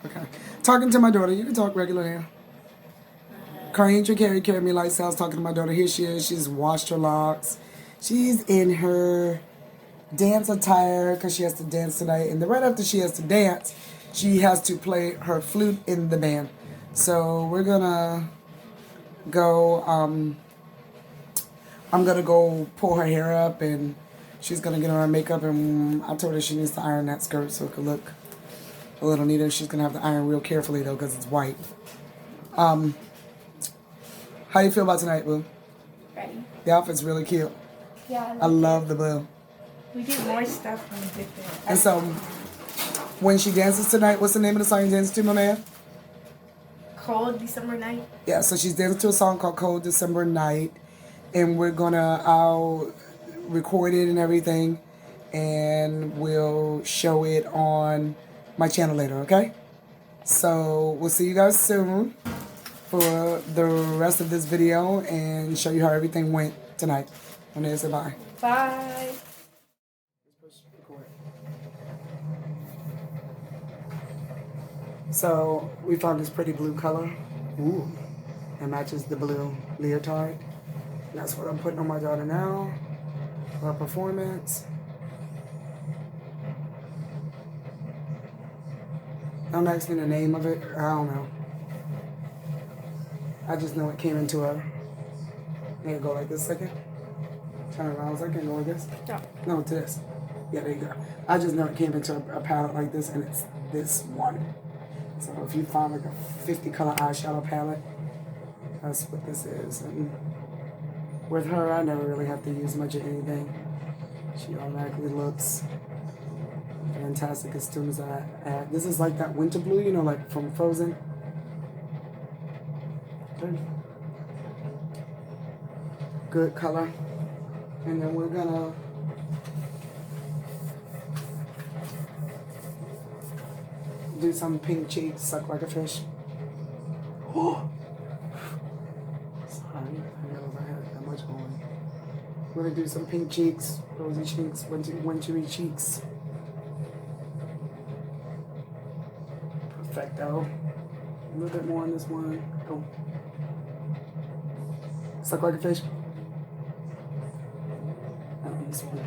Okay. Talking to my daughter. You can talk regular now. CareyNMe Lifestylez talking to my daughter. Here she is. She's washed her locks. She's in her dance attire because she has to dance tonight. And then right after she has to dance, she has to play her flute in the band. So we're going to go, I'm going to go pull her hair up and she's going to get on her makeup. And I told her she needs to iron that skirt so it could look a little neater. She's going to have to iron real carefully though because it's white. How you feel about tonight, Boo? Ready. The outfit's really cute. Yeah. I love the blue. We do more stuff when we get there. And so, when she dances tonight, what's the name of the song you dance to, Monaya? Cold December night. Yeah, so she's dancing to a song called Cold December Night. And I'll record it and everything. And we'll show it on my channel later, okay? So, we'll see you guys soon for the rest of this video and show you how everything went tonight. Monaya, say bye. Bye. So we found this pretty blue color. Ooh. It matches the blue leotard. That's what I'm putting on my daughter now for her performance. Don't ask me the name of it. I don't know. I just know it came into her. There you go like this second. Turn around a second, go like this. No. No, to this. Yeah, there you go. I just know it came into a palette like this and it's this one. So if you find like a 50 color eyeshadow palette, that's what this is. And with her, I never really have to use much of anything. She automatically looks fantastic as soon as I add. This is like that winter blue, you know, like from Frozen. Good color. And then we're gonna do some pink cheeks, suck like a fish. Oh! Sorry, I realized I had that much on. We're gonna do some pink cheeks, rosy cheeks, wintry cheeks. Perfecto. A little bit more on this one. Oh. Suck like a fish. This one.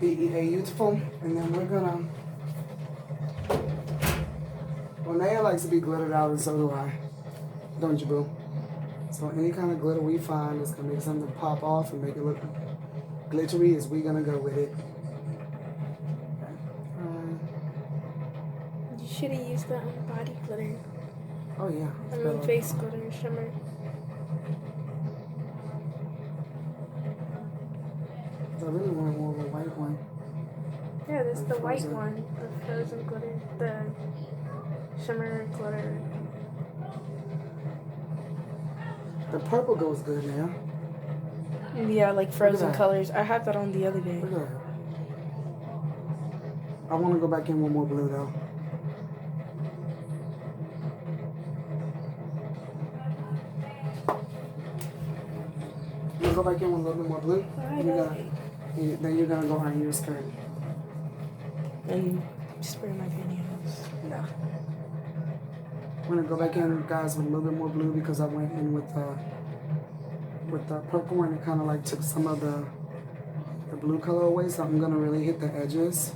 Beautiful. And then we're gonna. Monaya likes to be glittered out, and so do I. Don't you, boo? So any kind of glitter we find that's gonna make something pop off and make it look glittery is we gonna go with it. You should have used the body glitter. Oh yeah. I mean face glitter shimmer. I really want more of a white one. Yeah, this is the white Frozen. one. The frozen glitter. The shimmer glitter. The purple goes good now. Yeah, like frozen that. colors. I had that on the other day. Look at that. I want to go back in with more blue though. You go back in with a little bit more blue. Then you're gonna go on your skirt. And spray my pantyhose. Yeah. I'm gonna go back in, guys, with a little bit more blue because I went in with the purple and it kind of like took some of the blue color away. So I'm gonna really hit the edges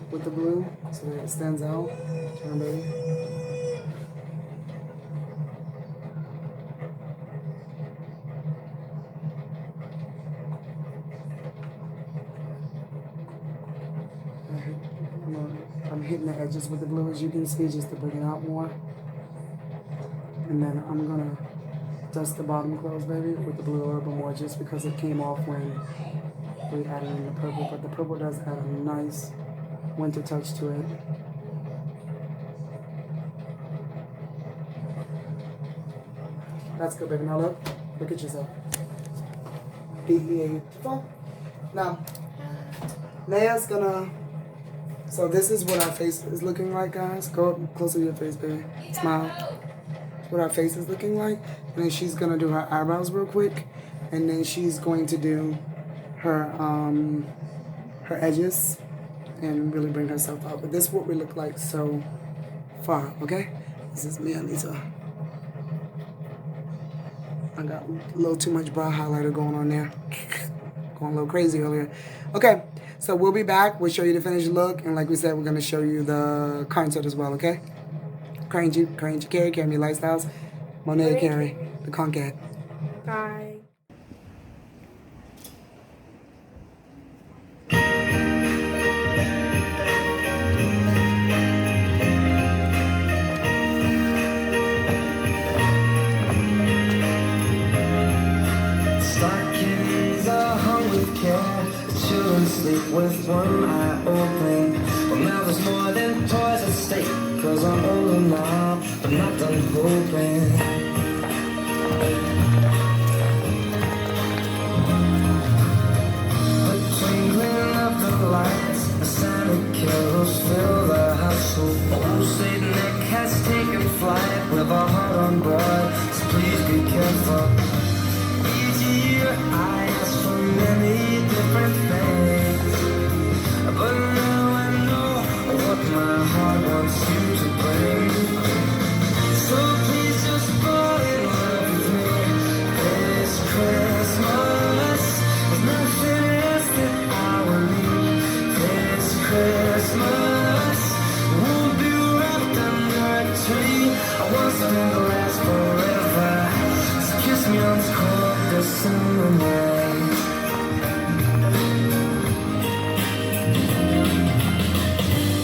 with the blue so that it stands out. Turn, baby. I'm hitting the edges with the blue, as you can see, just to bring it out more. And then I'm gonna dust the bottom clothes, baby, with the blue a little bit more, just because it came off when we added in the purple. But the purple does add a nice winter touch to it. That's good, baby. Now look at yourself. Beautiful. Now, Naya's gonna. So this is what our face is looking like, guys. Go up closer to your face, baby. Smile. What our face is looking like. And then she's gonna do her eyebrows real quick, and then she's going to do her her edges and really bring herself out. But this is what we look like. So far, okay? This is me, Anita. I got a little too much brow highlighter going on there. Going a little crazy earlier. Okay, so we'll be back. We'll show you the finished look. And like we said, we're going to show you the concert as well, okay? CareyNMe Lifestylez. Monaya Carey, the Concat. Bye. Stockings are hung with care. Children sleep with one eye open. But now there's more than toys at stake. Cause I'm older now, but not done hoping. The twinkling of the lights, the sound of carols fill the house. So old Saint Nick has taken flight with a heart on board. So please be careful. I ask for many different things, but now I know what my heart wants you to bring. So please just fall in love with me this Christmas. There's nothing else that I will need this Christmas. We'll be wrapped under a tree. I want something to last forever. So kiss me on this cold December night.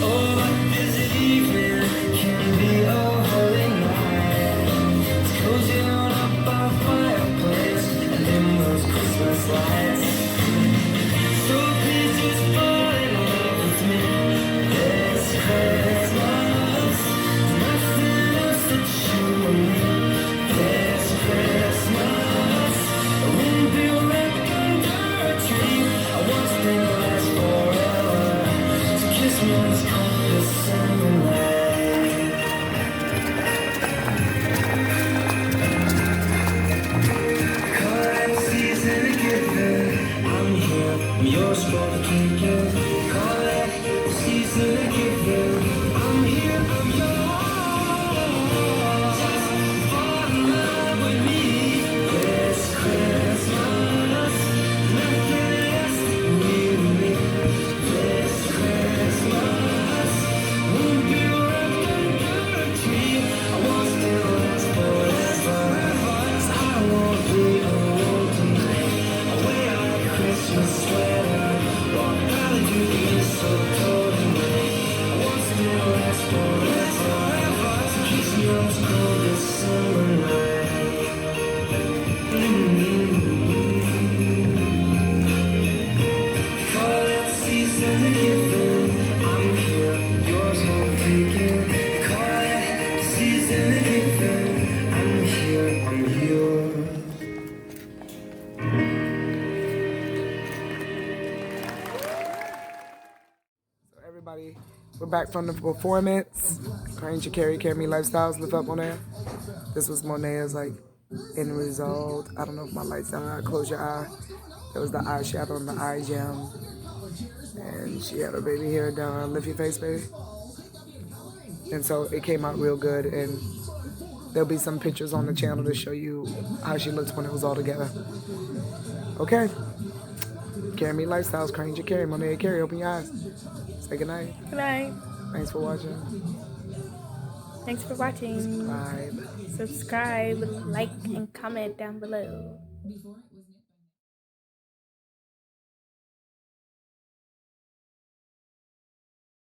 Oh, what busy evening can be a holy night. It's cozy on up our fireplace and dim those Christmas lights. So please just fall in love with me this Christmas. Nothing else that you will need this Christmas. I won't be wrapped under a tree. I want something to last forever. So kiss me on this cold December night. Call it season of giving. I'm here, I'm yours for the taking. Call it season of giving. I'm here, I'm yours. Just fall in love with me this Christmas. Nothing else that we need this Christmas. Won't be wrapped under a tree. I want still last forever. 'Cause I won't be alone tonight. I'll wear a Christmas sweater. Walk out into the mistletoe tonight. I want still last forever. So kiss me on this cold December night. Call it season of giving. I'm here, yours won't take it. Call it season of giving. I'm here, I'm yours. So everybody, we're back from the performance. CareyNMe Lifestylez, lift up on there. This was Monaya's like end result. I don't know if my light's down. Close your eye. That was the eyeshadow and the eye gem. And she had her baby hair done. Lift your face, baby. And so it came out real good. And there'll be some pictures on the channel to show you how she looked when it was all together. Okay. CareyNMe Lifestylez, CareyNMe Monaya Carey. Open your eyes. Say goodnight. Good night. Thanks for watching. Thanks for watching. Subscribe. Subscribe, like, and comment down below.